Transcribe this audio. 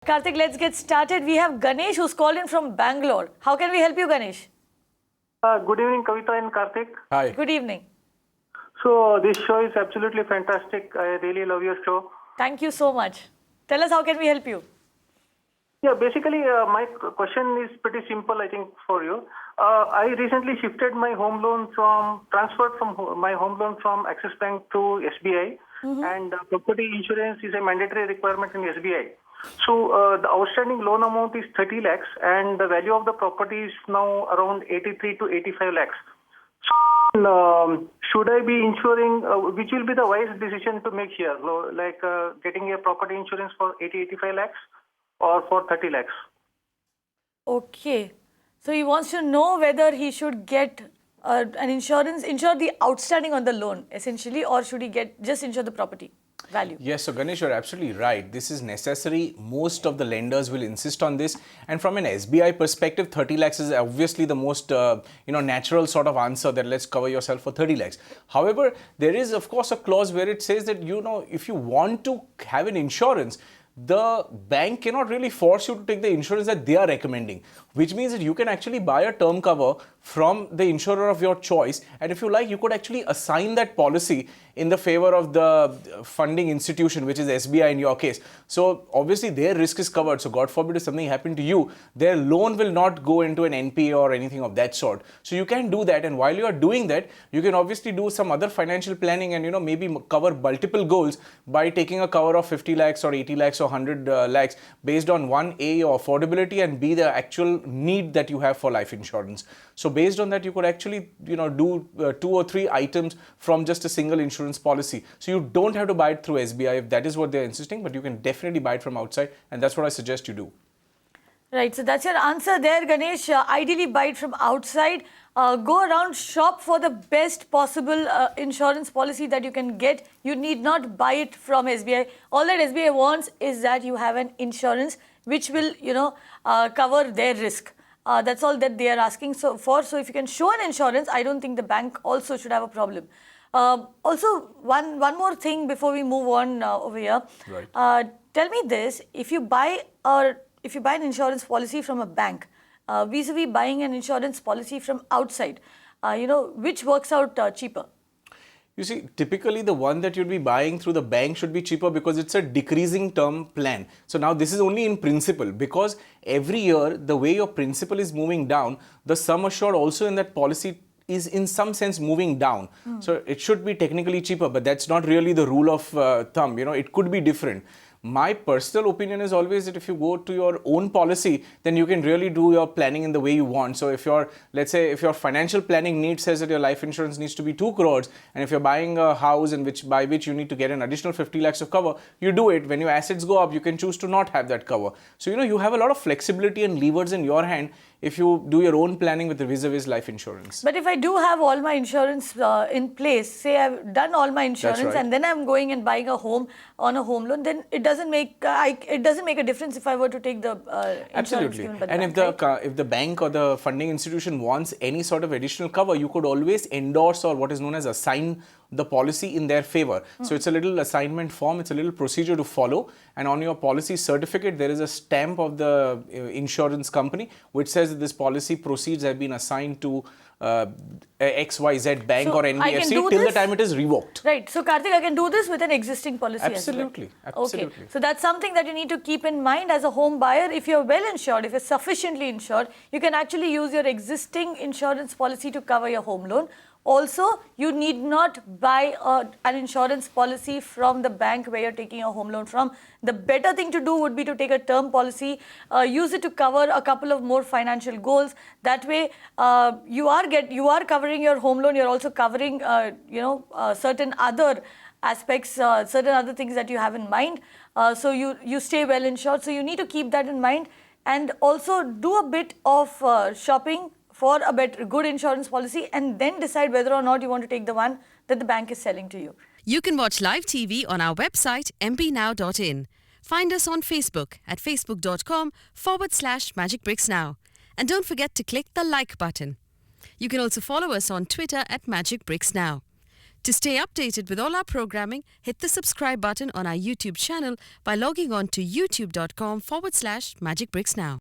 Kartik, let's get started. We have Ganesh who's called in from Bangalore. How can we help you, Ganesh? Good evening, Kavita and Kartik. Hi. Good evening. So this show is absolutely fantastic. I really love your show. Thank you so much. Tell us, how can we help you? Yeah, basically, my question is pretty simple, I think, for you. I recently shifted my home loan transferred my home loan from Axis Bank to SBI, and property insurance is a mandatory requirement in SBI. So the outstanding loan amount is 30 lakhs, and the value of the property is now around 83 to 85 lakhs. So, should I be insuring, which will be the wise decision to make here, like getting a property insurance for 85 lakhs or for 30 lakhs? Okay. So he wants to know whether he should get an insurance, insure the outstanding on the loan, essentially, or should he just insure the property value? Yes, so Ganesh, you're absolutely right. This is necessary. Most of the lenders will insist on this. And from an SBI perspective, 30 lakhs is obviously the most, natural sort of answer that let's cover yourself for 30 lakhs. However, there is, of course, a clause where it says that, if you want to have an insurance, the bank cannot really force you to take the insurance that they are recommending, which means that you can actually buy a term cover from the insurer of your choice, and if you like, you could actually assign that policy in the favor of the funding institution, which is SBI in your case. So obviously their risk is covered, so God forbid if something happened to you, their loan will not go into an NPA or anything of that sort. So you can do that, and while you are doing that, you can obviously do some other financial planning and maybe cover multiple goals by taking a cover of 50 lakhs or 80 lakhs or 100 lakhs based on one, A, your affordability, and B, the actual need that you have for life insurance. So based on that, you could actually do 2 or 3 items from just a single insurance policy. So you don't have to buy it through SBI if that is what they're insisting, but you can definitely buy it from outside, and that's what I suggest you do. Right, so that's your answer there, Ganesh. Ideally, buy it from outside. Go around, shop for the best possible insurance policy that you can get. You need not buy it from SBI. All that SBI wants is that you have an insurance which will, cover their risk. That's all that they are asking for. So if you can show an insurance, I don't think the bank also should have a problem. Also, one more thing before we move on over here. Right. Tell me this: if you buy an insurance policy from a bank, vis-a-vis buying an insurance policy from outside, which works out cheaper? You see, typically the one that you'd be buying through the bank should be cheaper because it's a decreasing term plan. So now this is only in principle, because every year the way your principal is moving down, the sum assured also in that policy is in some sense moving down. So it should be technically cheaper, but that's not really the rule of thumb. It could be different. My personal opinion is always that if you go to your own policy, then you can really do your planning in the way you want. So if let's say if your financial planning need says that your life insurance needs to be 2 crores, and if you're buying a house by which you need to get an additional 50 lakhs of cover, you do it. When your assets go up, you can choose to not have that cover. So, you have a lot of flexibility and levers in your hand if you do your own planning with the vis-a-vis life insurance. But if I do have all my insurance in place, say I've done all my insurance, right, and then I'm going and buying a home on a home loan, then it doesn't make a difference if I were to take the insurance given by the and bank, if the bank or the funding institution wants any sort of additional cover, you could always endorse or what is known as assign the policy in their favor. So it's a little assignment form, it's a little procedure to follow, and on your policy certificate there is a stamp of the insurance company which says that this policy proceeds have been assigned to XYZ bank or NBFC till the time it is revoked. Right. So Kartik, I can do this with an existing policy Absolutely. as well. Absolutely. Okay. So that's something that you need to keep in mind as a home buyer. If you're well insured, if you're sufficiently insured, you can actually use your existing insurance policy to cover your home loan. Also, you need not buy an insurance policy from the bank where you're taking a home loan from. The better thing to do would be to take a term policy, use it to cover a couple of more financial goals. That way, you are covering your home loan. You're also covering, certain other aspects, certain other things that you have in mind. So you stay well insured. So you need to keep that in mind, and also do a bit of shopping for a good insurance policy, and then decide whether or not you want to take the one that the bank is selling to you. You can watch live TV on our website mpnow.in. Find us on Facebook at facebook.com/magicbricksnow. And don't forget to click the like button. You can also follow us on Twitter at magicbricksnow. To stay updated with all our programming, hit the subscribe button on our YouTube channel by logging on to youtube.com/magicbricks now.